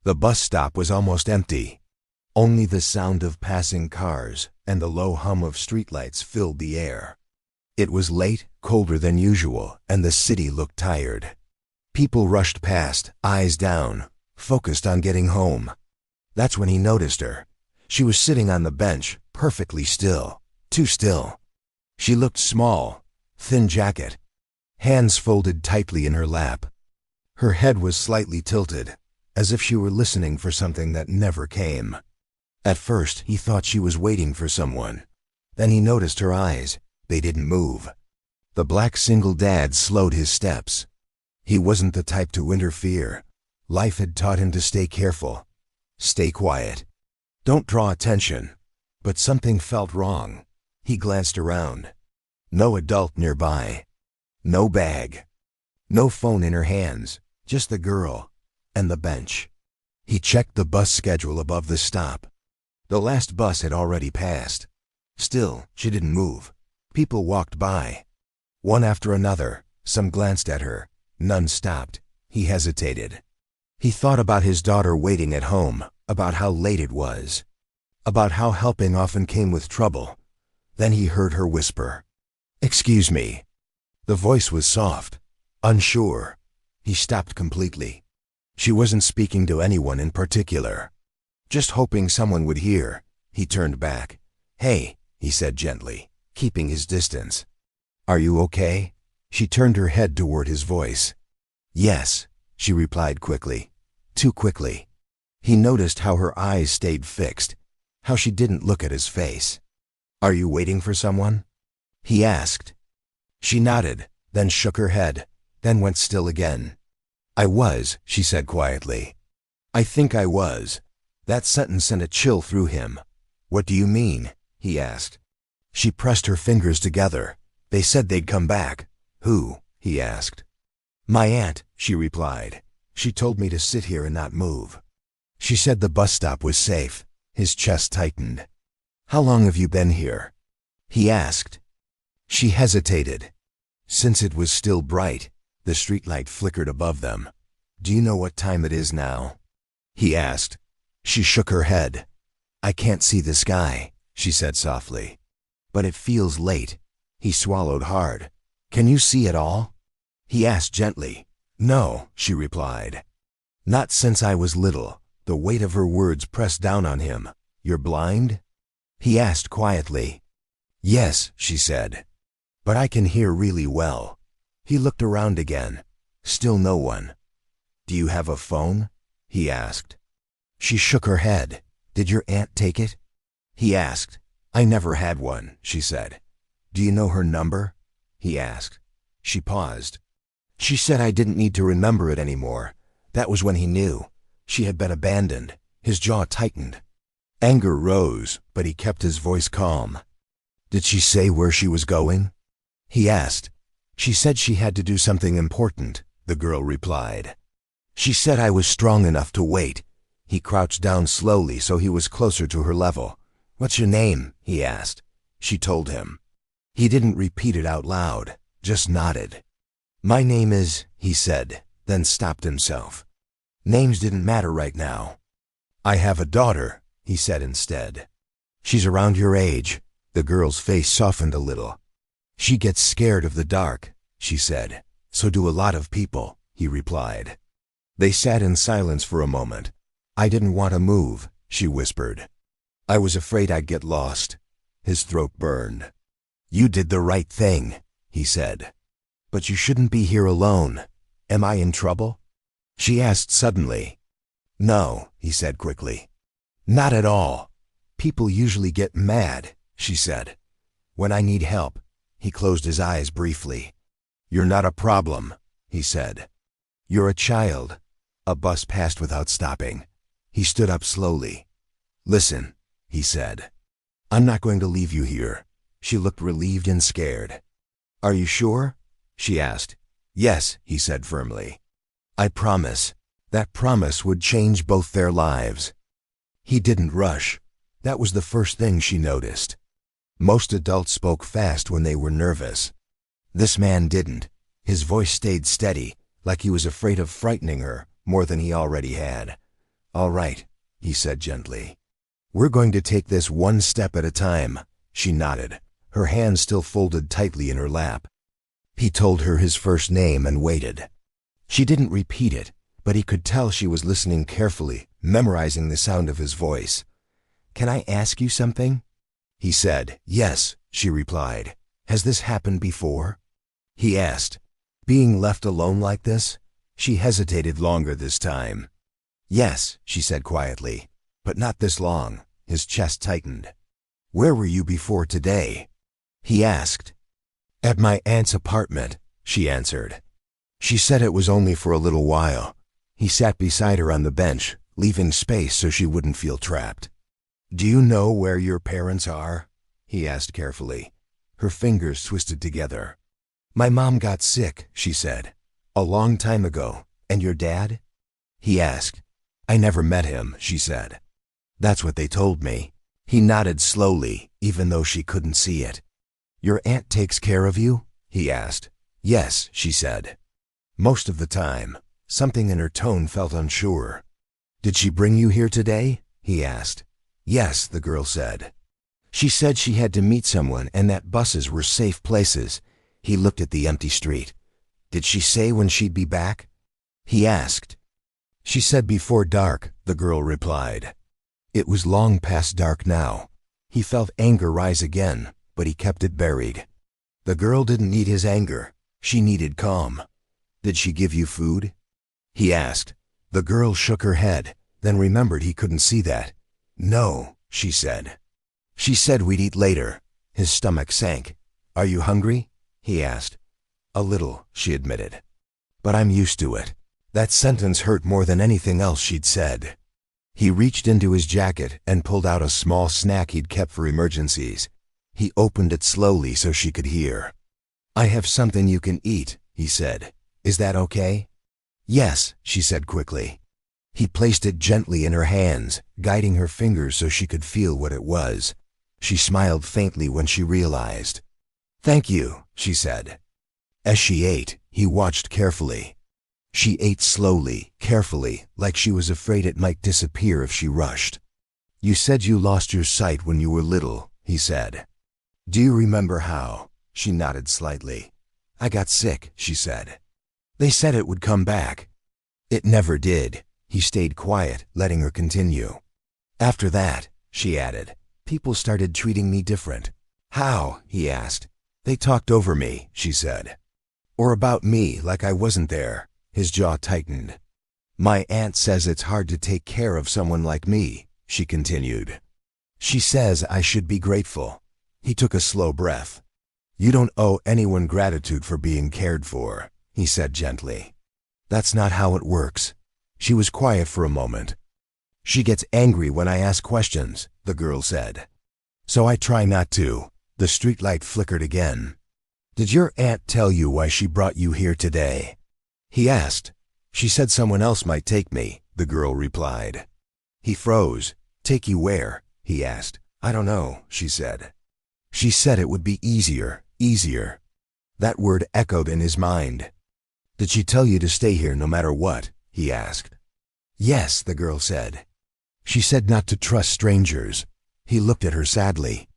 The bus stop was almost empty. Only the sound of passing cars and the low hum of streetlights filled the air. It was late, colder than usual, and the city looked tired. People rushed past, eyes down, focused on getting home. That's when he noticed her. She was sitting on the bench, perfectly still, too still. She looked small, thin jacket, hands folded tightly in her lap. Her head was slightly tilted, as if she were listening for something that never came. At first, he thought she was waiting for someone. Then he noticed her eyes. They didn't move. The black single dad slowed his steps. He wasn't the type to interfere. Life had taught him to stay careful. Stay quiet. Don't draw attention. But something felt wrong. He glanced around. No adult nearby. No bag. No phone in her hands. Just the girl and the bench. He checked the bus schedule above the stop. The last bus had already passed. Still, she didn't move. People walked by. One after another. Some glanced at her. None stopped. He hesitated. He thought about his daughter waiting at home, about how late it was, about how helping often came with trouble. Then he heard her whisper, "Excuse me." The voice was soft, unsure. He stopped completely. She wasn't speaking to anyone in particular. Just hoping someone would hear, he turned back. "Hey," he said gently, keeping his distance. "Are you okay?" She turned her head toward his voice. "Yes," she replied quickly. Too quickly. He noticed how her eyes stayed fixed, how she didn't look at his face. "Are you waiting for someone?" he asked. She nodded, then shook her head, then went still again. "I was," she said quietly. "I think I was." That sentence sent a chill through him. "What do you mean?" he asked. She pressed her fingers together. "They said they'd come back." "Who?" he asked. "My aunt," she replied. "She told me to sit here and not move." She said the bus stop was safe. His chest tightened. "How long have you been here?" he asked. She hesitated. Since it was still bright, the streetlight flickered above them. "Do you know what time it is now?" he asked. She shook her head. "I can't see the sky," she said softly. "But it feels late." He swallowed hard. "Can you see at all?" he asked gently. "No," she replied. "Not since I was little." The weight of her words pressed down on him. "You're blind?" he asked quietly. "Yes," she said. "But I can hear really well." He looked around again. Still no one. "Do you have a phone?" he asked. She shook her head. "Did your aunt take it?" he asked. "I never had one," she said. "Do you know her number?" he asked. She paused. She said I didn't need to remember it anymore. That was when he knew. She had been abandoned. His jaw tightened. Anger rose, but he kept his voice calm. "Did she say where she was going?" he asked. "She said she had to do something important," the girl replied. "She said I was strong enough to wait." He crouched down slowly so he was closer to her level. "What's your name?" he asked. She told him. He didn't repeat it out loud, just nodded. "My name is," he said, then stopped himself. Names didn't matter right now. "I have a daughter," he said instead. "She's around your age." The girl's face softened a little. "She gets scared of the dark," she said. "So do a lot of people," he replied. They sat in silence for a moment. "I didn't want to move," she whispered. "I was afraid I'd get lost." His throat burned. "You did the right thing," he said. "But you shouldn't be here alone. Am I in trouble?" she asked suddenly. "No," he said quickly. "Not at all. People usually get mad," she said. "When I need help." He closed his eyes briefly. "You're not a problem," he said. "You're a child." A bus passed without stopping. He stood up slowly. "Listen," he said. "I'm not going to leave you here." She looked relieved and scared. "Are you sure?" she asked. "Yes," he said firmly. "I promise." That promise would change both their lives. He didn't rush. That was the first thing she noticed. Most adults spoke fast when they were nervous. This man didn't. His voice stayed steady, like he was afraid of frightening her more than he already had. All right, he said gently. We're going to take this one step at a time. She nodded, her hands still folded tightly in her lap. He told her his first name and waited. She didn't repeat it, but he could tell she was listening carefully, memorizing the sound of his voice. Can I ask you something? He said. Yes, she replied. Has this happened before? He asked. Being left alone like this? She hesitated longer this time. Yes, she said quietly, but not this long. His chest tightened. Where were you before today? He asked. At my aunt's apartment, she answered. She said it was only for a little while. He sat beside her on the bench, leaving space so she wouldn't feel trapped. Do you know where your parents are? He asked carefully. Her fingers twisted together. My mom got sick, she said. A long time ago. And your dad? He asked. I never met him, she said. That's what they told me. He nodded slowly, even though she couldn't see it. Your aunt takes care of you? He asked. Yes, she said. Most of the time. Something in her tone felt unsure. Did she bring you here today? He asked. Yes, the girl said. She said she had to meet someone and that buses were safe places. He looked at the empty street. Did she say when she'd be back? He asked. She said before dark, the girl replied. It was long past dark now. He felt anger rise again, but he kept it buried. The girl didn't need his anger. She needed calm. Did she give you food? He asked. The girl shook her head, then remembered he couldn't see that. No, she said. She said we'd eat later. His stomach sank. Are you hungry? He asked. A little, she admitted. But I'm used to it. That sentence hurt more than anything else she'd said. He reached into his jacket and pulled out a small snack he'd kept for emergencies. He opened it slowly so she could hear. I have something you can eat, he said. Is that okay? Yes, she said quickly. He placed it gently in her hands, guiding her fingers so she could feel what it was. She smiled faintly when she realized. Thank you, she said. As she ate, he watched carefully. She ate slowly, carefully, like she was afraid it might disappear if she rushed. You said you lost your sight when you were little, he said. Do you remember how? She nodded slightly. I got sick, she said. They said it would come back. It never did. He stayed quiet, letting her continue. After that, she added, people started treating me different. How? He asked. They talked over me, she said. Or about me like I wasn't there. His jaw tightened. My aunt says it's hard to take care of someone like me, she continued. She says I should be grateful. He took a slow breath. You don't owe anyone gratitude for being cared for, he said gently. That's not how it works. She was quiet for a moment. She gets angry when I ask questions, the girl said. So I try not to. The streetlight flickered again. Did your aunt tell you why she brought you here today? He asked. She said someone else might take me, the girl replied. He froze. Take you where? He asked. I don't know, she said. She said it would be easier, easier. That word echoed in his mind. Did she tell you to stay here no matter what? He asked. Yes, the girl said. She said not to trust strangers. He looked at her sadly.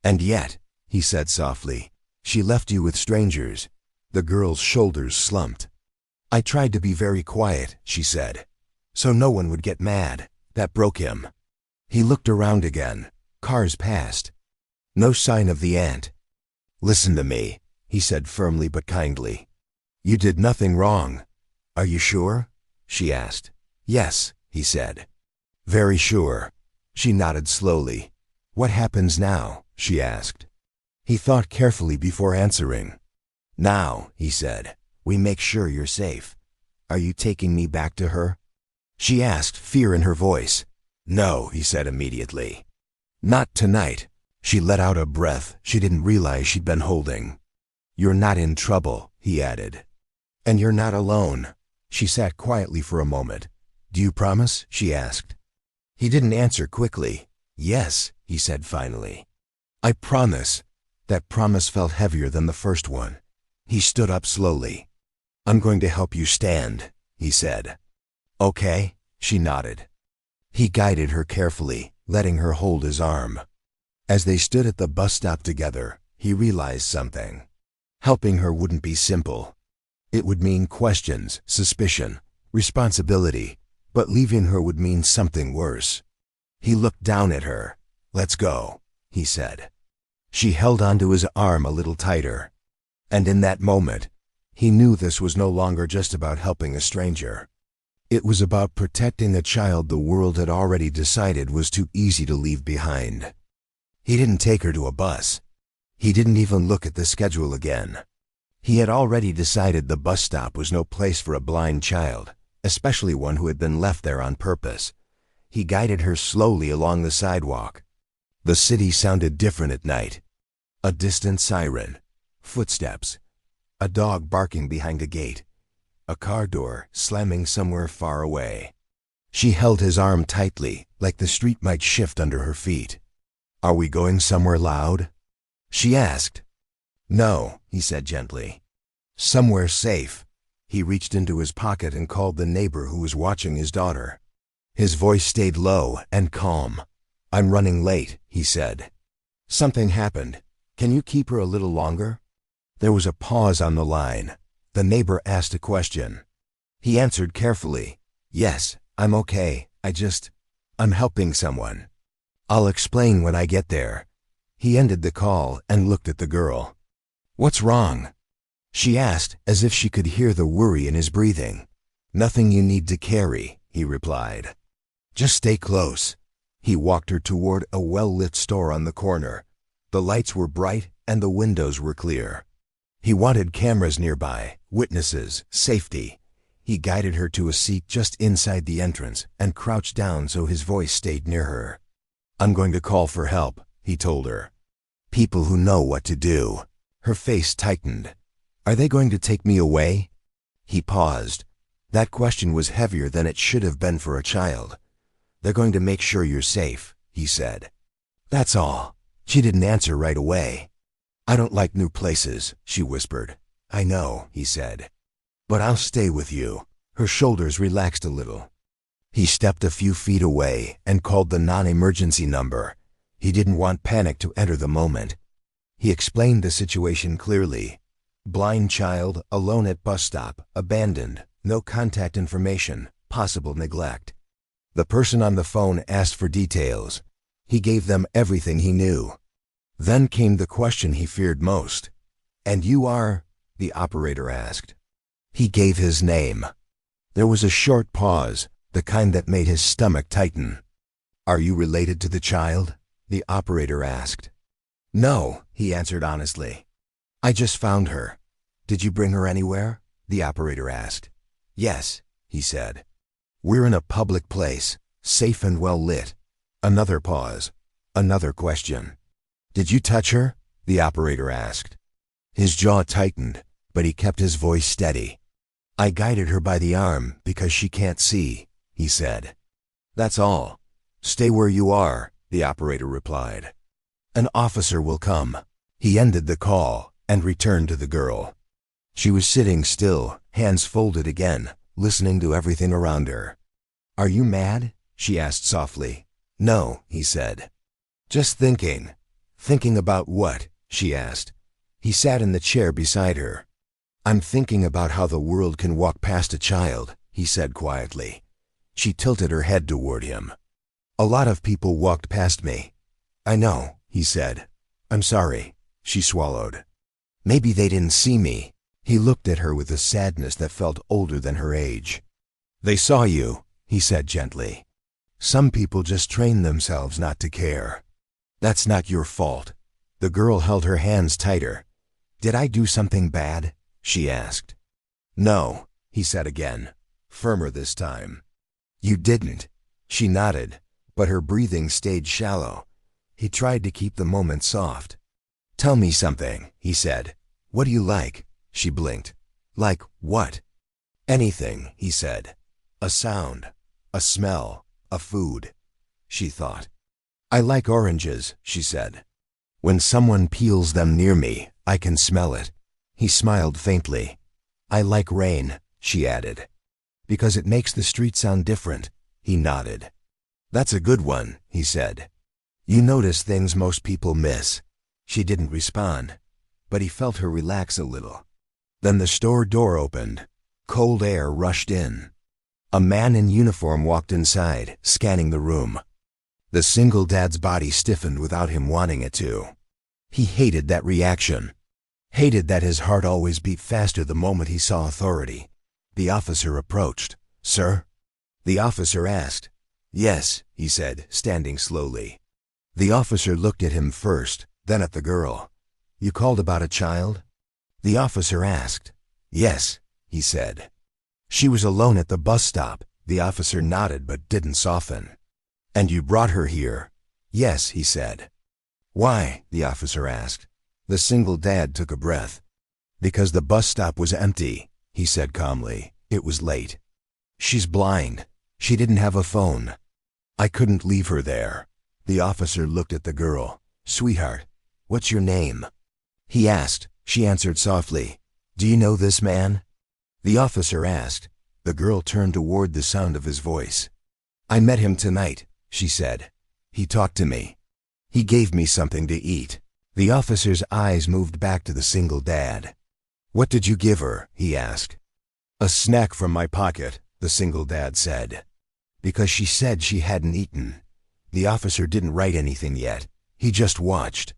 And yet, he said softly, she left you with strangers. The girl's shoulders slumped. I tried to be very quiet, she said, so no one would get mad. That broke him. He looked around again. Cars passed. No sign of the aunt. Listen to me, he said firmly but kindly. You did nothing wrong. Are you sure? She asked. Yes, he said. Very sure. She nodded slowly. What happens now? She asked. He thought carefully before answering. Now, he said, we make sure you're safe. Are you taking me back to her? She asked, fear in her voice. No, he said immediately. Not tonight. She let out a breath she didn't realize she'd been holding. You're not in trouble, he added. And you're not alone. She sat quietly for a moment. Do you promise? She asked. He didn't answer quickly. Yes, he said finally. I promise. That promise felt heavier than the first one. He stood up slowly. I'm going to help you stand, he said. Okay, she nodded. He guided her carefully, letting her hold his arm. As they stood at the bus stop together, he realized something. Helping her wouldn't be simple. It would mean questions, suspicion, responsibility, but leaving her would mean something worse. He looked down at her. "Let's go," he said. She held onto his arm a little tighter. And in that moment, he knew this was no longer just about helping a stranger. It was about protecting a child the world had already decided was too easy to leave behind. He didn't take her to a bus. He didn't even look at the schedule again. He had already decided the bus stop was no place for a blind child, especially one who had been left there on purpose. He guided her slowly along the sidewalk. The city sounded different at night. A distant siren, footsteps, a dog barking behind a gate, a car door slamming somewhere far away. She held his arm tightly, like the street might shift under her feet. "Are we going somewhere loud?" she asked. "No," he said gently. "Somewhere safe." He reached into his pocket and called the neighbor who was watching his daughter. His voice stayed low and calm. "I'm running late," he said. "Something happened. Can you keep her a little longer?" There was a pause on the line. The neighbor asked a question. He answered carefully. "Yes, I'm okay. I'm helping someone. I'll explain when I get there." He ended the call and looked at the girl. "What's wrong?" she asked, as if she could hear the worry in his breathing. "Nothing you need to carry," he replied. "Just stay close." He walked her toward a well-lit store on the corner. The lights were bright and the windows were clear. He wanted cameras nearby, witnesses, safety. He guided her to a seat just inside the entrance and crouched down so his voice stayed near her. "I'm going to call for help," he told her. "People who know what to do." Her face tightened. "Are they going to take me away?" He paused. That question was heavier than it should have been for a child. "They're going to make sure you're safe," he said. "That's all." She didn't answer right away. "I don't like new places," she whispered. "I know," he said. "But I'll stay with you." Her shoulders relaxed a little. He stepped a few feet away and called the non-emergency number. He didn't want panic to enter the moment. He explained the situation clearly. Blind child, alone at bus stop, abandoned, no contact information, possible neglect. The person on the phone asked for details. He gave them everything he knew. Then came the question he feared most. "And you are?" the operator asked. He gave his name. There was a short pause, the kind that made his stomach tighten. "Are you related to the child?" the operator asked. "No," he answered honestly. "I just found her." "Did you bring her anywhere?" the operator asked. "Yes," he said. "We're in a public place, safe and well lit." Another pause. Another question. "Did you touch her?" the operator asked. His jaw tightened, but he kept his voice steady. "I guided her by the arm because she can't see," he said. "That's all. Stay where you are," the operator replied. "An officer will come." He ended the call and returned to the girl. She was sitting still, hands folded again, listening to everything around her. "Are you mad?" she asked softly. "No," he said. "Just thinking." "Thinking about what?" she asked. He sat in the chair beside her. "I'm thinking about how the world can walk past a child," he said quietly. She tilted her head toward him. "A lot of people walked past me." "I know," he said. "I'm sorry." She swallowed. "Maybe they didn't see me." He looked at her with a sadness that felt older than her age. "They saw you," he said gently. "Some people just train themselves not to care. That's not your fault." The girl held her hands tighter. "Did I do something bad?" she asked. "No," he said again, firmer this time. "You didn't." She nodded, but her breathing stayed shallow. He tried to keep the moment soft. "Tell me something," he said. "What do you like?" She blinked. "Like what?" "Anything," he said. "A sound, a smell, a food." She thought. "I like oranges," she said. "When someone peels them near me, I can smell it." He smiled faintly. "I like rain," she added. "Because it makes the street sound different." He nodded. "That's a good one," he said. "You notice things most people miss." She didn't respond, but he felt her relax a little. Then the store door opened. Cold air rushed in. A man in uniform walked inside, scanning the room. The single dad's body stiffened without him wanting it to. He hated that reaction. Hated that his heart always beat faster the moment he saw authority. The officer approached. "Sir?" The officer asked. "Yes," he said, standing slowly. The officer looked at him first, then at the girl. "You called about a child?" The officer asked. "Yes," he said. "She was alone at the bus stop." The officer nodded but didn't soften. "And you brought her here?" "Yes," he said. "Why?" the officer asked. The single dad took a breath. "Because the bus stop was empty," he said calmly. "It was late. She's blind. She didn't have a phone. I couldn't leave her there." The officer looked at the girl. "Sweetheart, what's your name?" he asked. She answered softly. "Do you know this man?" The officer asked. The girl turned toward the sound of his voice. "I met him tonight," she said. "He talked to me. He gave me something to eat." The officer's eyes moved back to the single dad. "What did you give her?" he asked. "A snack from my pocket," the single dad said. "Because she said she hadn't eaten." The officer didn't write anything yet. He just watched.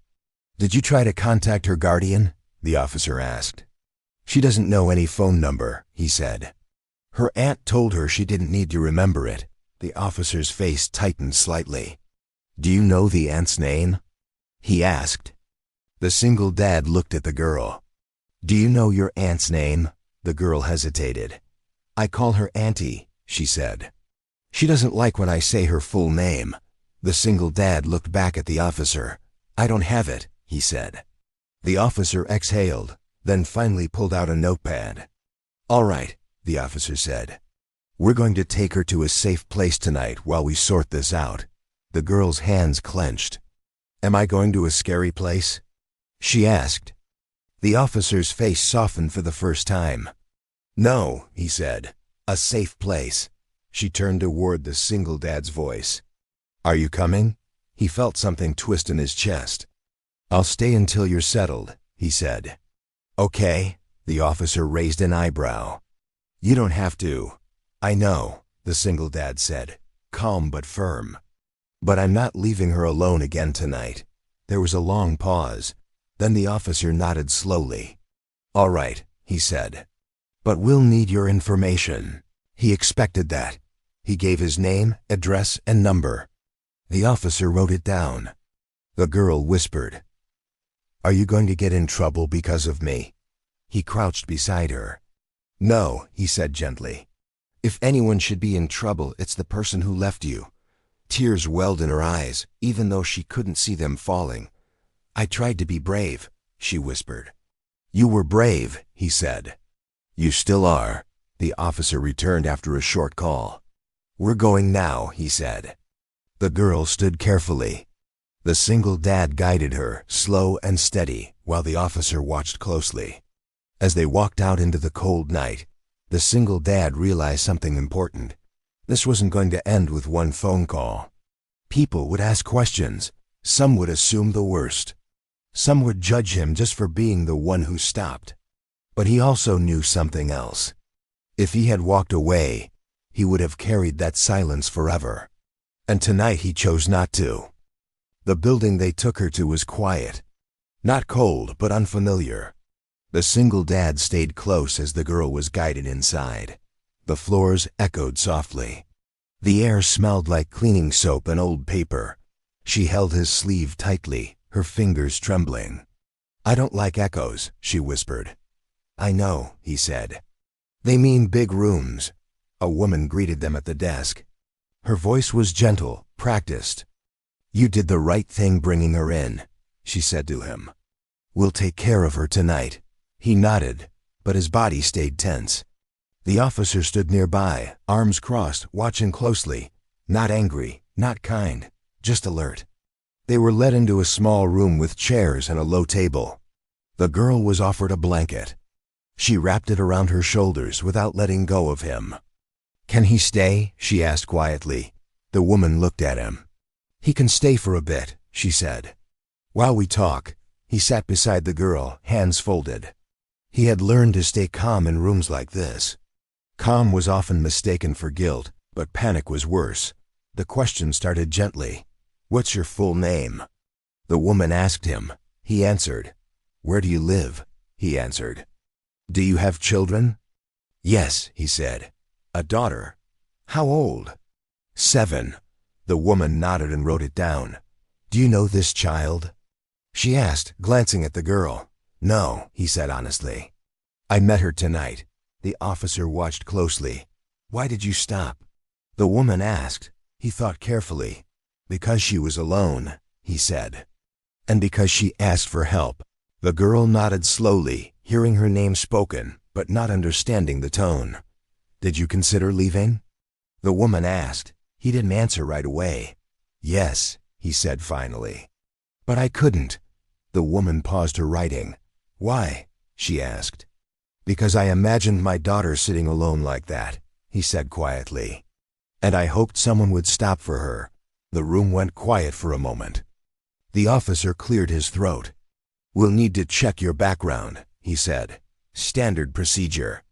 "Did you try to contact her guardian?" the officer asked. "She doesn't know any phone number," he said. "Her aunt told her she didn't need to remember it." The officer's face tightened slightly. "Do you know the aunt's name?" he asked. The single dad looked at the girl. "Do you know your aunt's name?" The girl hesitated. "I call her Auntie," she said. "She doesn't like when I say her full name." The single dad looked back at the officer. "I don't have it," he said. The officer exhaled, then finally pulled out a notepad. "All right," the officer said. "We're going to take her to a safe place tonight while we sort this out." The girl's hands clenched. "Am I going to a scary place?" she asked. The officer's face softened for the first time. "No," he said. "A safe place." She turned toward the single dad's voice. "Are you coming?" He felt something twist in his chest. "I'll stay until you're settled," he said. "Okay." The officer raised an eyebrow. "You don't have to." "I know," the single dad said, calm but firm. "But I'm not leaving her alone again tonight." There was a long pause. Then the officer nodded slowly. "All right," he said. "But we'll need your information." He expected that. He gave his name, address, and number. The officer wrote it down. The girl whispered, "Are you going to get in trouble because of me?" He crouched beside her. "No," he said gently. "If anyone should be in trouble, it's the person who left you." Tears welled in her eyes, even though she couldn't see them falling. "I tried to be brave," she whispered. "You were brave," he said. "You still are," the officer returned after a short call. "We're going now," he said. The girl stood carefully. The single dad guided her, slow and steady, while the officer watched closely. As they walked out into the cold night, the single dad realized something important. This wasn't going to end with one phone call. People would ask questions. Some would assume the worst. Some would judge him just for being the one who stopped. But he also knew something else. If he had walked away, he would have carried that silence forever. And tonight he chose not to. The building they took her to was quiet. Not cold, but unfamiliar. The single dad stayed close as the girl was guided inside. The floors echoed softly. The air smelled like cleaning soap and old paper. She held his sleeve tightly, her fingers trembling. "I don't like echoes," she whispered. "I know," he said. "They mean big rooms." A woman greeted them at the desk. Her voice was gentle, practiced. "You did the right thing bringing her in," she said to him. "We'll take care of her tonight." He nodded, but his body stayed tense. The officer stood nearby, arms crossed, watching closely. Not angry, not kind, just alert. They were led into a small room with chairs and a low table. The girl was offered a blanket. She wrapped it around her shoulders without letting go of him. "Can he stay?" she asked quietly. The woman looked at him. "He can stay for a bit," she said. While we talk, he sat beside the girl, hands folded. He had learned to stay calm in rooms like this. Calm was often mistaken for guilt, but panic was worse. The question started gently. "What's your full name?" The woman asked him. He answered. "Where do you live?" he answered. "Do you have children?" "Yes," he said. "A daughter." "How old?" "7." The woman nodded and wrote it down. "Do you know this child?" she asked, glancing at the girl. "No," he said honestly. "I met her tonight." The officer watched closely. "Why did you stop?" the woman asked. He thought carefully. "Because she was alone," he said. "And because she asked for help." The girl nodded slowly, hearing her name spoken, but not understanding the tone. "Did you consider leaving?" the woman asked. He didn't answer right away. "Yes," he said finally. "But I couldn't." The woman paused her writing. "Why?" she asked. "Because I imagined my daughter sitting alone like that," he said quietly. "And I hoped someone would stop for her." The room went quiet for a moment. The officer cleared his throat. "We'll need to check your background," he said. "Standard procedure."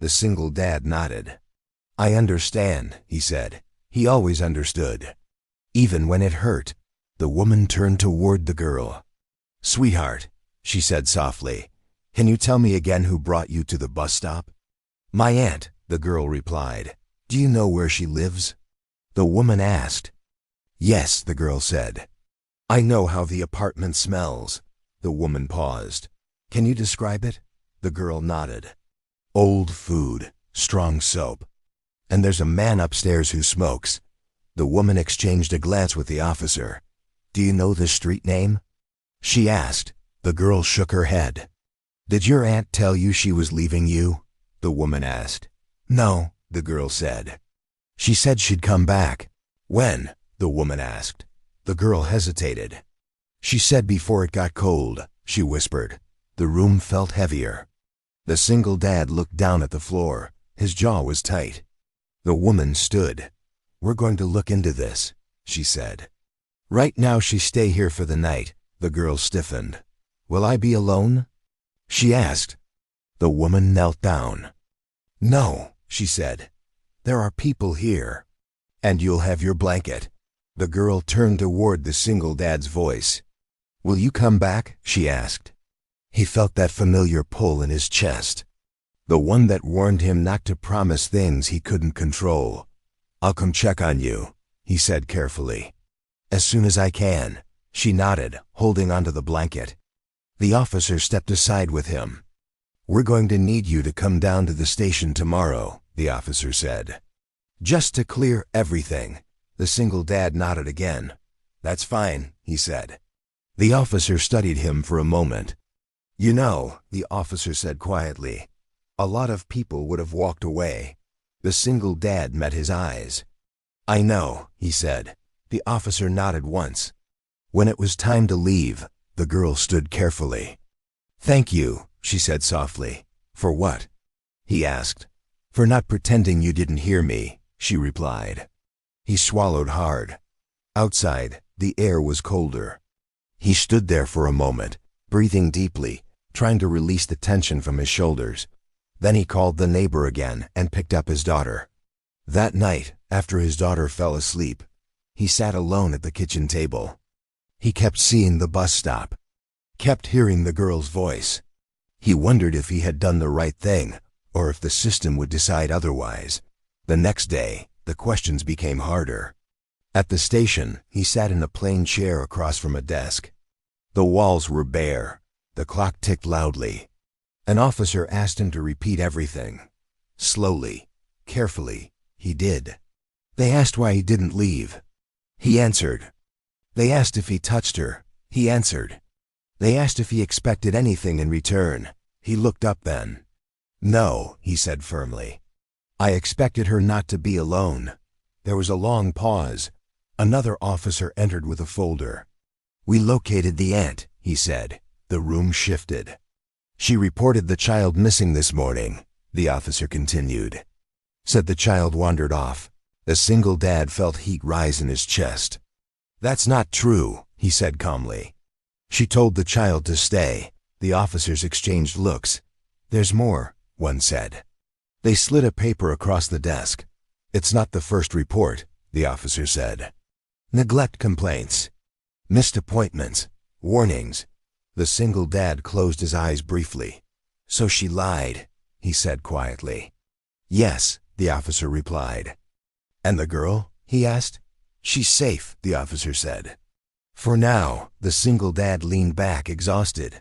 The single dad nodded. "I understand," he said. He always understood. Even when it hurt. The woman turned toward the girl. "Sweetheart," she said softly, "can you tell me again who brought you to the bus stop?" "My aunt," the girl replied. "Do you know where she lives?" the woman asked. "Yes," the girl said. "I know how the apartment smells." The woman paused. "Can you describe it?" The girl nodded. "Old food, strong soap. And there's a man upstairs who smokes." The woman exchanged a glance with the officer. "Do you know the street name?" she asked. The girl shook her head. "Did your aunt tell you she was leaving you?" the woman asked. "No," the girl said. "She said she'd come back." "When?" the woman asked. The girl hesitated. "She said before it got cold," she whispered. The room felt heavier. The single dad looked down at the floor. His jaw was tight. The woman stood. "We're going to look into this," she said. "Right now she stay here for the night." The girl stiffened. "Will I be alone?" she asked. The woman knelt down. "No," she said. "There are people here. And you'll have your blanket." The girl turned toward the single dad's voice. "Will you come back?" she asked. He felt that familiar pull in his chest. The one that warned him not to promise things he couldn't control. "I'll come check on you," he said carefully. "As soon as I can." She nodded, holding onto the blanket. The officer stepped aside with him. "We're going to need you to come down to the station tomorrow," the officer said. "Just to clear everything." The single dad nodded again. "That's fine," he said. The officer studied him for a moment. "You know," the officer said quietly, "a lot of people would have walked away." The single dad met his eyes. "I know," he said. The officer nodded once. When it was time to leave, the girl stood carefully. "Thank you," she said softly. "For what?" he asked. "For not pretending you didn't hear me," she replied. He swallowed hard. Outside, the air was colder. He stood there for a moment, breathing deeply, trying to release the tension from his shoulders. Then he called the neighbor again and picked up his daughter. That night, after his daughter fell asleep, he sat alone at the kitchen table. He kept seeing the bus stop, kept hearing the girl's voice. He wondered if he had done the right thing, or if the system would decide otherwise. The next day, the questions became harder. At the station, he sat in a plain chair across from a desk. The walls were bare. The clock ticked loudly. An officer asked him to repeat everything. Slowly, carefully, he did. They asked why he didn't leave. He answered. They asked if he touched her. He answered. They asked if he expected anything in return. He looked up then. "No," he said firmly. "I expected her not to be alone." There was a long pause. Another officer entered with a folder. "We located the aunt," he said. The room shifted. "She reported the child missing this morning," the officer continued. "Said the child wandered off. The single dad felt heat rise in his chest. "That's not true," he said calmly. She told the child to stay. The officers exchanged looks. "There's more," one said. They slid a paper across the desk. "It's not the first report," the officer said. "Neglect complaints, missed appointments, warnings." The single dad closed his eyes briefly. "So she lied," he said quietly. "Yes," the officer replied. "And the girl?" he asked. "She's safe," the officer said. "For now." The single dad leaned back, exhausted.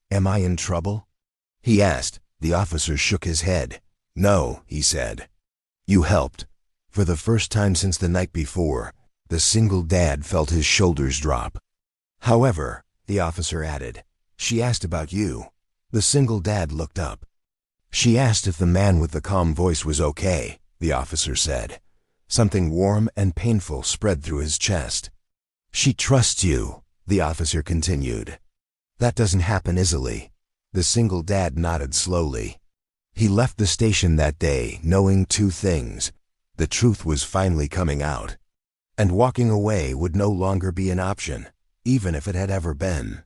"Am I in trouble?" he asked. The officer shook his head. "No," he said. "You helped." For the first time since the night before, the single dad felt his shoulders drop. "However," the officer added, "she asked about you." The single dad looked up. "She asked if the man with the calm voice was okay," the officer said. Something warm and painful spread through his chest. "She trusts you," the officer continued. "That doesn't happen easily." The single dad nodded slowly. He left the station that day knowing two things. The truth was finally coming out. And walking away would no longer be an option, even if it had ever been.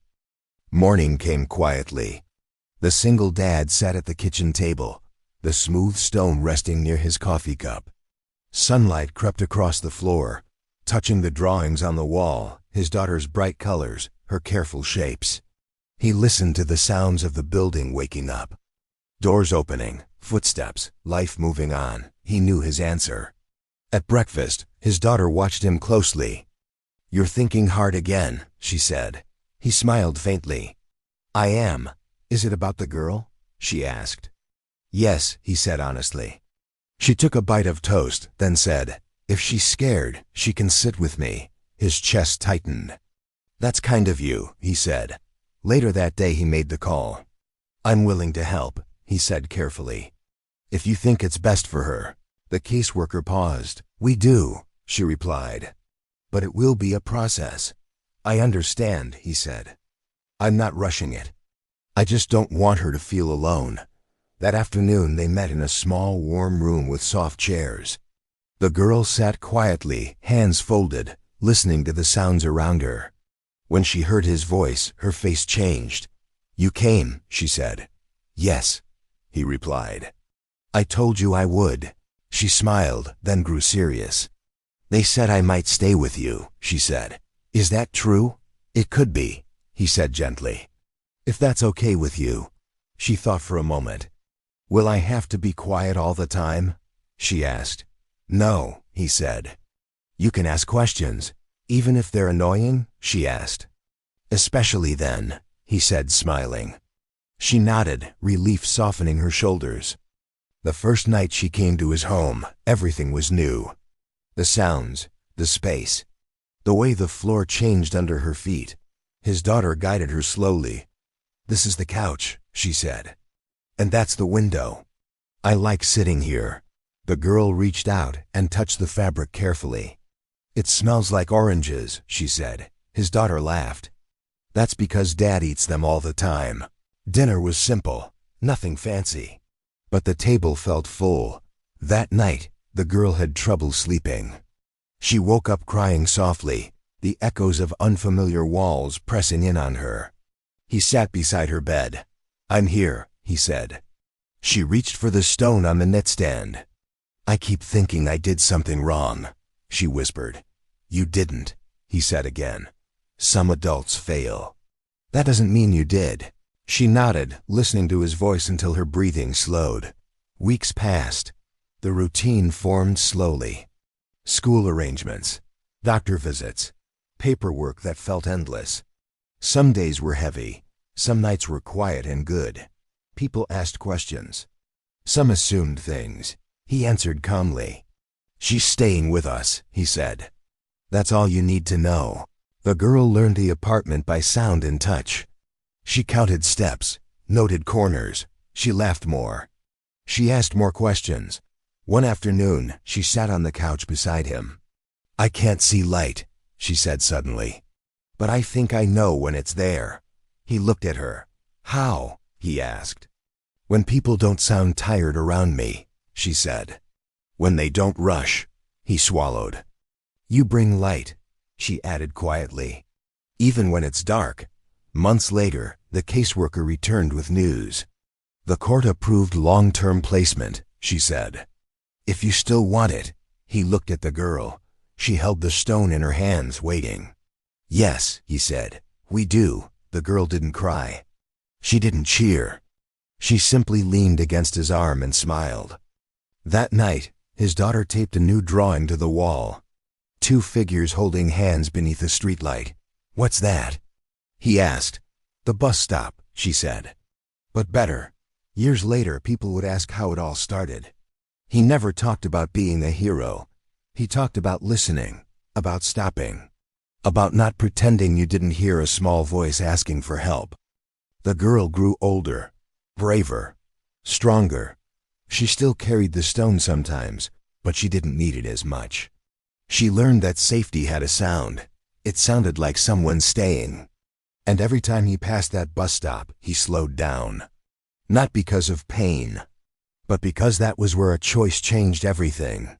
Morning came quietly. The single dad sat at the kitchen table, the smooth stone resting near his coffee cup. Sunlight crept across the floor, touching the drawings on the wall, his daughter's bright colors, her careful shapes. He listened to the sounds of the building waking up. Doors opening, footsteps, life moving on. He knew his answer. At breakfast, his daughter watched him closely. "You're thinking hard again," she said. He smiled faintly. "I am. Is it about the girl?" she asked. "Yes," he said honestly. She took a bite of toast, then said, "If she's scared, she can sit with me." His chest tightened. "That's kind of you," he said. Later that day he made the call. "I'm willing to help," he said carefully. "If you think it's best for her." The caseworker paused. "We do," she replied. "But it will be a process." "I understand," he said. "I'm not rushing it. I just don't want her to feel alone." That afternoon they met in a small, warm room with soft chairs. The girl sat quietly, hands folded, listening to the sounds around her. When she heard his voice, her face changed. "You came," she said. "Yes," he replied. "I told you I would." She smiled, then grew serious. "They said I might stay with you," she said. "Is that true?" "It could be," he said gently. "If that's okay with you." She thought for a moment. "Will I have to be quiet all the time?" she asked. "No," he said. "You can ask questions, even if they're annoying?" she asked. "Especially then," he said, smiling. She nodded, relief softening her shoulders. The first night she came to his home, everything was new. The sounds, the space, the way the floor changed under her feet. His daughter guided her slowly. "This is the couch," she said. "And that's the window. I like sitting here." The girl reached out and touched the fabric carefully. "It smells like oranges," she said. His daughter laughed. "That's because Dad eats them all the time." Dinner was simple, nothing fancy. But the table felt full. That night, the girl had trouble sleeping. She woke up crying softly, the echoes of unfamiliar walls pressing in on her. He sat beside her bed. "I'm here," he said. She reached for the stone on the knitstand. "I keep thinking I did something wrong," she whispered. "You didn't," he said again. "Some adults fail." "That doesn't mean you did." She nodded, listening to his voice until her breathing slowed. Weeks passed. The routine formed slowly. School arrangements, doctor visits, paperwork that felt endless. Some days were heavy. Some nights were quiet and good. People asked questions. Some assumed things. He answered calmly. "She's staying with us," he said. "That's all you need to know." The girl learned the apartment by sound and touch. She counted steps, noted corners. She laughed more. She asked more questions. One afternoon, she sat on the couch beside him. "I can't see light," she said suddenly. "But I think I know when it's there." He looked at her. "How?" he asked. "When people don't sound tired around me," she said. "When they don't rush." He swallowed. You bring light, she added quietly. Even when it's dark. Months later, the caseworker returned with news. The court approved long-term placement, she said. If you still want it. He looked at the girl. She held the stone in her hands, waiting. Yes, he said, we do. The girl didn't cry. She didn't cheer. She simply leaned against his arm and smiled. That night, his daughter taped a new drawing to the wall. 2 figures holding hands beneath a streetlight. What's that? He asked. The bus stop, she said. But better. Years later, people would ask how it all started. He never talked about being a hero. He talked about listening, about stopping, about not pretending you didn't hear a small voice asking for help. The girl grew older, braver, stronger. She still carried the stone sometimes, but she didn't need it as much. She learned that safety had a sound. It sounded like someone staying. And every time he passed that bus stop, he slowed down. Not because of pain, but because that was where a choice changed everything.